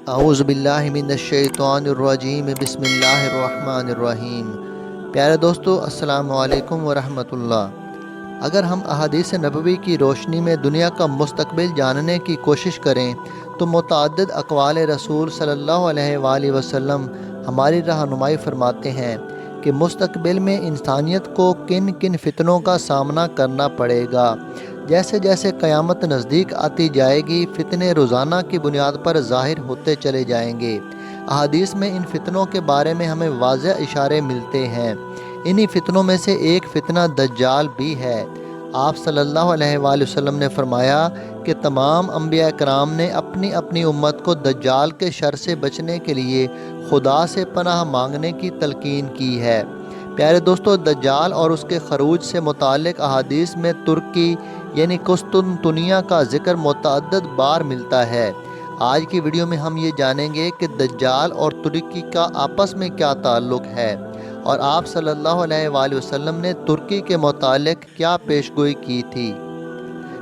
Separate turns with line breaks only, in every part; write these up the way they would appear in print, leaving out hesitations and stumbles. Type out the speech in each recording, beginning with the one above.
اعوذ باللہ من الشیطان الرجیم بسم اللہ الرحمن الرحیم۔ پیارے دوستو، السلام علیکم ورحمۃ اللہ۔ اگر ہم احادیث نبوی کی روشنی میں دنیا کا مستقبل جاننے کی کوشش کریں تو متعدد اقوال رسول صلی اللہ علیہ وآلہ وسلم ہماری رہنمائی فرماتے ہیں کہ مستقبل میں انسانیت کو کن کن فتنوں کا سامنا کرنا پڑے گا۔ جیسے جیسے قیامت نزدیک آتی جائے گی، فتنے روزانہ کی بنیاد پر ظاہر ہوتے چلے جائیں گے۔ احادیث میں ان فتنوں کے بارے میں ہمیں واضح اشارے ملتے ہیں۔ انہی فتنوں میں سے ایک فتنہ دجال بھی ہے۔ آپ صلی اللہ علیہ وآلہ وسلم نے فرمایا کہ تمام انبیاء کرام نے اپنی اپنی امت کو دجال کے شر سے بچنے کے لیے خدا سے پناہ مانگنے کی تلقین کی ہے۔ پیارے دوستو، دجال اور اس کے خروج سے متعلق احادیث میں ترکی یعنی قسطنطنیہ کا ذکر متعدد بار ملتا ہے۔ آج کی ویڈیو میں ہم یہ جانیں گے کہ دجال اور ترکی کا آپس میں کیا تعلق ہے، اور آپ صلی اللہ علیہ وآلہ وسلم نے ترکی کے متعلق کیا پیشگوئی کی تھی۔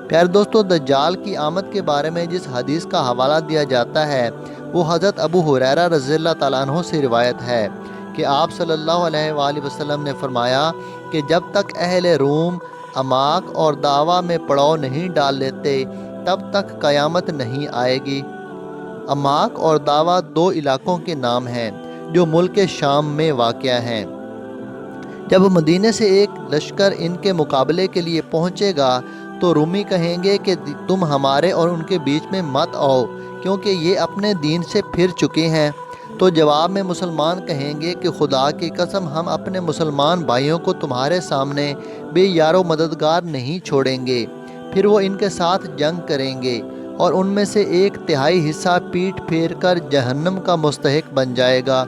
پیارے دوستو، دجال کی آمد کے بارے میں جس حدیث کا حوالہ دیا جاتا ہے وہ حضرت ابو ہریرہ رضی اللہ تعالیٰ عنہ سے روایت ہے کہ آپ صلی اللہ علیہ وآلہ وسلم نے فرمایا کہ جب تک اہل روم اماک اور دعویٰ میں پڑاؤ نہیں ڈال لیتے تب تک قیامت نہیں آئے گی۔ اماک اور دعویٰ دو علاقوں کے نام ہیں جو ملک شام میں واقع ہیں۔ جب مدینے سے ایک لشکر ان کے مقابلے کے لیے پہنچے گا تو رومی کہیں گے کہ تم ہمارے اور ان کے بیچ میں مت آؤ کیونکہ یہ اپنے دین سے پھر چکے ہیں۔ تو جواب میں مسلمان کہیں گے کہ خدا کی قسم ہم اپنے مسلمان بھائیوں کو تمہارے سامنے بے یار و مددگار نہیں چھوڑیں گے۔ پھر وہ ان کے ساتھ جنگ کریں گے اور ان میں سے ایک تہائی حصہ پیٹ پھیر کر جہنم کا مستحق بن جائے گا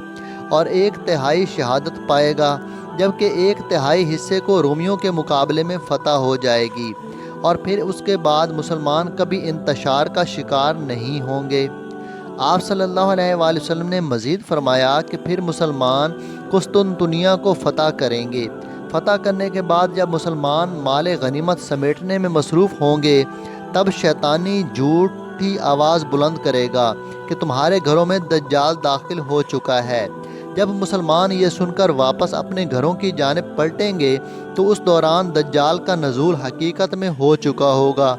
اور ایک تہائی شہادت پائے گا، جبکہ ایک تہائی حصے کو رومیوں کے مقابلے میں فتح ہو جائے گی، اور پھر اس کے بعد مسلمان کبھی انتشار کا شکار نہیں ہوں گے۔ آپ صلی اللہ علیہ وآلہ وسلم نے مزید فرمایا کہ پھر مسلمان قسطنطنیہ کو فتح کریں گے۔ فتح کرنے کے بعد جب مسلمان مال غنیمت سمیٹنے میں مصروف ہوں گے تب شیطانی جھوٹی آواز بلند کرے گا کہ تمہارے گھروں میں دجال داخل ہو چکا ہے۔ جب مسلمان یہ سن کر واپس اپنے گھروں کی جانب پلٹیں گے تو اس دوران دجال کا نزول حقیقت میں ہو چکا ہوگا۔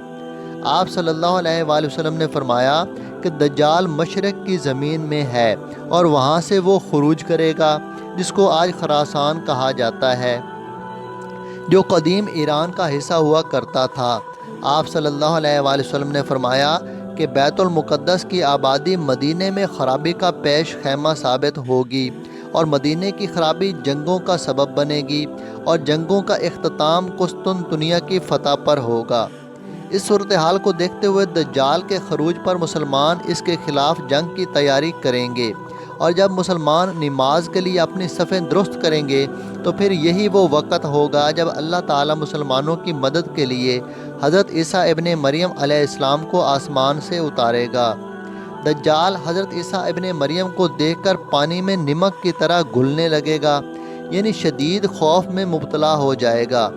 آپ صلی اللہ علیہ وآلہ وسلم نے فرمایا کہ دجال مشرق کی زمین میں ہے اور وہاں سے وہ خروج کرے گا جس کو آج خراسان کہا جاتا ہے، جو قدیم ایران کا حصہ ہوا کرتا تھا۔ آپ صلی اللہ علیہ وآلہ وسلم نے فرمایا کہ بیت المقدس کی آبادی مدینے میں خرابی کا پیش خیمہ ثابت ہوگی اور مدینے کی خرابی جنگوں کا سبب بنے گی اور جنگوں کا اختتام قسطنطنیہ کی فتح پر ہوگا۔ اس صورتحال کو دیکھتے ہوئے دجال کے خروج پر مسلمان اس کے خلاف جنگ کی تیاری کریں گے، اور جب مسلمان نماز کے لیے اپنی صفیں درست کریں گے تو پھر یہی وہ وقت ہوگا جب اللہ تعالیٰ مسلمانوں کی مدد کے لیے حضرت عیسیٰ ابن مریم علیہ السلام کو آسمان سے اتارے گا۔ دجال حضرت عیسیٰ ابن مریم کو دیکھ کر پانی میں نمک کی طرح گھلنے لگے گا، یعنی شدید خوف میں مبتلا ہو جائے گا۔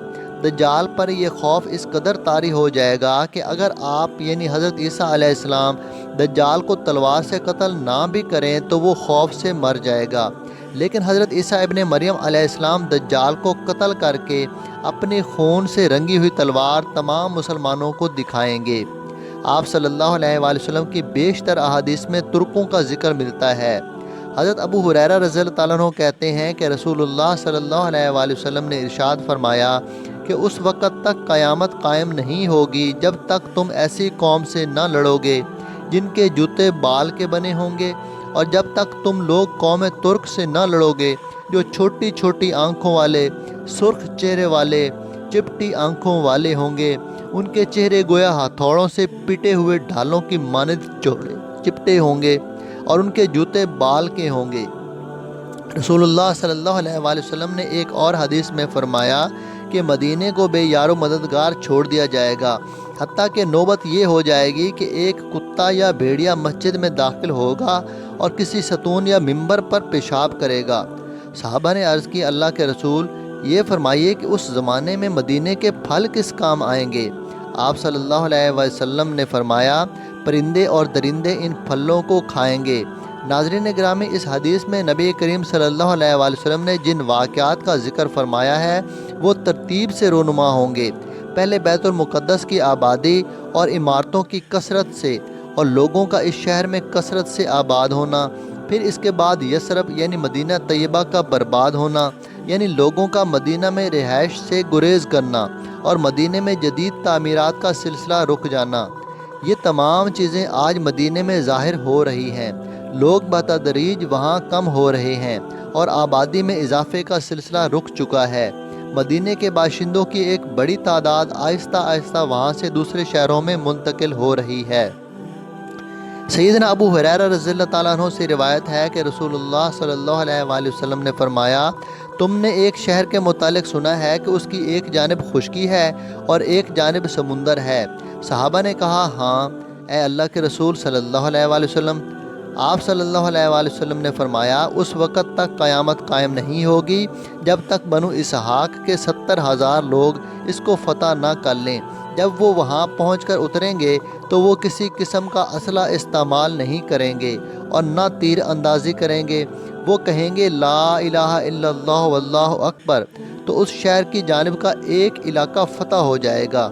دجال پر یہ خوف اس قدر طاری ہو جائے گا کہ اگر آپ یعنی حضرت عیسیٰ علیہ السلام دجال کو تلوار سے قتل نہ بھی کریں تو وہ خوف سے مر جائے گا، لیکن حضرت عیسیٰ ابن مریم علیہ السلام دجال کو قتل کر کے اپنی خون سے رنگی ہوئی تلوار تمام مسلمانوں کو دکھائیں گے۔ آپ صلی اللہ علیہ وآلہ وسلم کی بیشتر احادیث میں ترکوں کا ذکر ملتا ہے۔ حضرت ابو ہریرہ رضی اللہ تعالیٰ عنہ کہتے ہیں کہ رسول اللہ صلی اللہ علیہ وآلہ وسلم نے ارشاد فرمایا کہ اس وقت تک قیامت قائم نہیں ہوگی جب تک تم ایسی قوم سے نہ لڑو گے جن کے جوتے بال کے بنے ہوں گے، اور جب تک تم لوگ قوم ترک سے نہ لڑو گے جو چھوٹی چھوٹی آنکھوں والے، سرخ چہرے والے، چپٹی آنکھوں والے ہوں گے۔ ان کے چہرے گویا ہتھوڑوں سے پٹے ہوئے ڈھالوں کی مانند چوڑے چپٹے ہوں گے اور ان کے جوتے بال کے ہوں گے۔ رسول اللہ صلی اللہ علیہ وآلہ وسلم نے ایک اور حدیث میں فرمایا کہ مدینے کو بے یار و مددگار چھوڑ دیا جائے گا، حتیٰ کہ نوبت یہ ہو جائے گی کہ ایک کتا یا بھیڑیا مسجد میں داخل ہوگا اور کسی ستون یا ممبر پر پیشاب کرے گا۔ صحابہ نے عرض کی، اللہ کے رسول، یہ فرمائیے کہ اس زمانے میں مدینے کے پھل کس کام آئیں گے؟ آپ صلی اللہ علیہ وسلم نے فرمایا، پرندے اور درندے ان پھلوں کو کھائیں گے۔ ناظرین گرامی، اس حدیث میں نبی کریم صلی اللہ علیہ وآلہ وسلم نے جن واقعات کا ذکر فرمایا ہے وہ ترتیب سے رونما ہوں گے۔ پہلے بیت المقدس کی آبادی اور عمارتوں کی کثرت سے اور لوگوں کا اس شہر میں کثرت سے آباد ہونا، پھر اس کے بعد یثرب یعنی مدینہ طیبہ کا برباد ہونا، یعنی لوگوں کا مدینہ میں رہائش سے گریز کرنا اور مدینہ میں جدید تعمیرات کا سلسلہ رک جانا۔ یہ تمام چیزیں آج مدینہ میں ظاہر ہو رہی ہیں۔ لوگ بتدریج وہاں کم ہو رہے ہیں اور آبادی میں اضافے کا سلسلہ رک چکا ہے۔ مدینہ کے باشندوں کی ایک بڑی تعداد آہستہ آہستہ وہاں سے دوسرے شہروں میں منتقل ہو رہی ہے۔ سیدنا ابو ہریرہ رضی اللہ تعالیٰ عنہ سے روایت ہے کہ رسول اللہ صلی اللہ علیہ وآلہ وسلم نے فرمایا، تم نے ایک شہر کے متعلق سنا ہے کہ اس کی ایک جانب خشکی ہے اور ایک جانب سمندر ہے؟ صحابہ نے کہا، ہاں اے اللہ کے رسول صلی اللہ علیہ وآلہ وسلم۔ آپ صلی اللہ علیہ وآلہ وسلم نے فرمایا، اس وقت تک قیامت قائم نہیں ہوگی جب تک بنو اسحاق کے 70,000 لوگ اس کو فتح نہ کر لیں۔ جب وہ وہاں پہنچ کر اتریں گے تو وہ کسی قسم کا اسلحہ استعمال نہیں کریں گے اور نہ تیر اندازی کریں گے۔ وہ کہیں گے لا الہ الا اللہ واللہ اکبر، تو اس شہر کی جانب کا ایک علاقہ فتح ہو جائے گا۔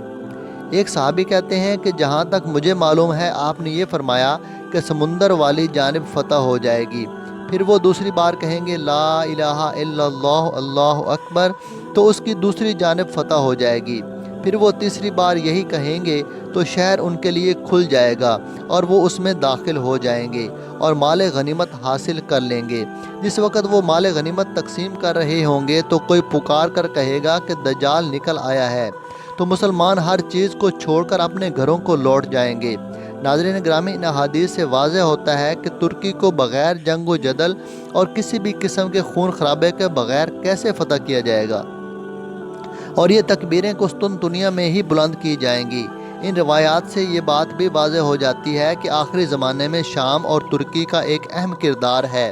ایک صحابی کہتے ہیں کہ جہاں تک مجھے معلوم ہے آپ نے یہ فرمایا کہ سمندر والی جانب فتح ہو جائے گی۔ پھر وہ دوسری بار کہیں گے لا الہ الا اللہ اللہ اکبر، تو اس کی دوسری جانب فتح ہو جائے گی۔ پھر وہ تیسری بار یہی کہیں گے تو شہر ان کے لیے کھل جائے گا اور وہ اس میں داخل ہو جائیں گے اور مال غنیمت حاصل کر لیں گے۔ جس وقت وہ مال غنیمت تقسیم کر رہے ہوں گے تو کوئی پکار کر کہے گا کہ دجال نکل آیا ہے، تو مسلمان ہر چیز کو چھوڑ کر اپنے گھروں کو لوٹ جائیں گے۔ ناظرین گرامی، ان احادیث سے واضح ہوتا ہے کہ ترکی کو بغیر جنگ و جدل اور کسی بھی قسم کے خون خرابے کے بغیر کیسے فتح کیا جائے گا، اور یہ تکبیریں قسطنطنیہ میں ہی بلند کی جائیں گی۔ ان روایات سے یہ بات بھی واضح ہو جاتی ہے کہ آخری زمانے میں شام اور ترکی کا ایک اہم کردار ہے،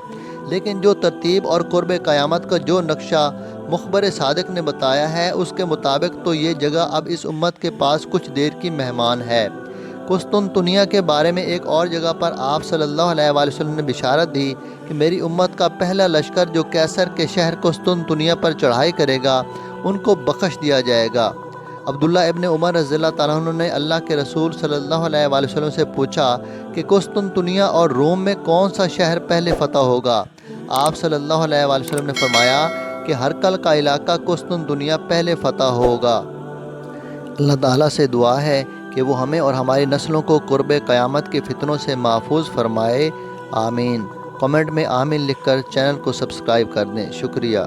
لیکن جو ترتیب اور قرب قیامت کا جو نقشہ مخبر صادق نے بتایا ہے اس کے مطابق تو یہ جگہ اب اس امت کے پاس کچھ دیر کی مہمان ہے۔ قسطنطنیہ کے بارے میں ایک اور جگہ پر آپ صلی اللہ علیہ وآلہ وسلم نے بشارت دی کہ میری امت کا پہلا لشکر جو کیسر کے شہر قسطنطنیہ پر چڑھائی کرے گا ان کو بخش دیا جائے گا۔ عبداللہ ابن عمر رضی اللہ تعالیٰ عنہ نے اللہ کے رسول صلی اللہ علیہ وآلہ وسلم سے پوچھا کہ قسطنطنیہ اور روم میں کون سا شہر پہلے فتح ہوگا؟ آپ صلی اللہ علیہ وآلہ وسلم نے فرمایا کہ ہرقل کا علاقہ قسطنطنیہ پہلے فتح ہوگا۔ اللہ تعالیٰ سے دعا ہے کہ وہ ہمیں اور ہماری نسلوں کو قرب قیامت کے فتنوں سے محفوظ فرمائے، آمین۔ کمنٹ میں آمین لکھ کر چینل کو سبسکرائب کر دیں، شکریہ۔